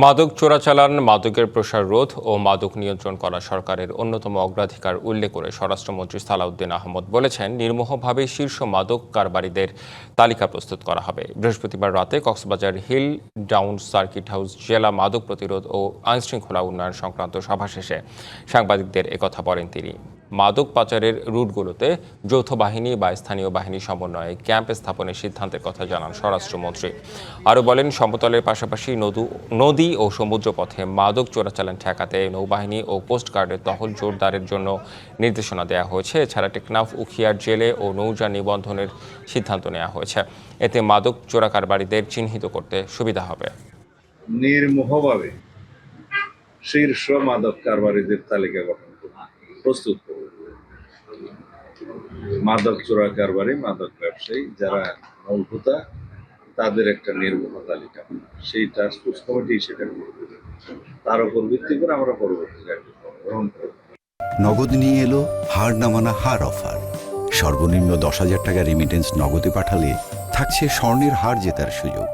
মাদক চোরাচালান, মাদকের প্রসার রোধ ও মাদক নিয়ন্ত্রণ করা সরকারের অন্যতম অগ্রাধিকার উল্লেখ করে স্বরাষ্ট্রমন্ত্রী সালাউদ্দিন আহমদ বলেছেন, নির্মোহভাবে শীর্ষ মাদক কারবারিদের তালিকা প্রস্তুত করা হবে। বৃহস্পতিবার রাতে Cox's Bazar hill down circuit house জেলা মাদক প্রতিরোধ ও আইনশৃঙ্খলা উন্নয়ন সংক্রান্ত সভা শেষে সাংবাদিকদের একথা বলেন তিনি। মাদক পাচারের রুটগুলোতে যৌথ বাহিনী বা স্থানীয় বাহিনী সমন্বয়ে ক্যাম্প স্থাপনের সিদ্ধান্তের কথা জানান স্বরাষ্ট্রমন্ত্রী। আরও বলেন, সমতলের পাশাপাশি নদী ও সমুদ্রপথে মাদক চোরাচালান ঠেকাতে নৌবাহিনী ও কোস্টগার্ডের টহল জোরদারের জন্য নির্দেশনা দেওয়া হয়েছে। এছাড়া টেকনাফ, উখিয়ার জেলে ও নৌযা নিবন্ধনের সিদ্ধান্ত নেওয়া হয়েছে। এতে মাদক চোরাকারবারিদের চিহ্নিত করতে সুবিধা হবে। নির্মোহভাবে শীর্ষ মাদক কারবারিদের তালিকা গঠন প্রস্তুত করবে। মাদক চোরা কারবারি, মাদক ব্যবসায়ী যারা মূলভূতা, তাদের একটা নির্মোহ তালিকা, সেই টাস্ক ফোর্স কমিটি সেটা করবে। তার উপর ভিত্তি করে আমরা পরবর্তী কার্যক্রম গ্রহণ করব। নগদ নিয়ে এলো হার না মানা হার অফার। সর্বনিম্ন 10,000 টাকা রেমিটেন্স নগদে পাঠালে থাকছে স্বর্ণের হার জেতার সুযোগ।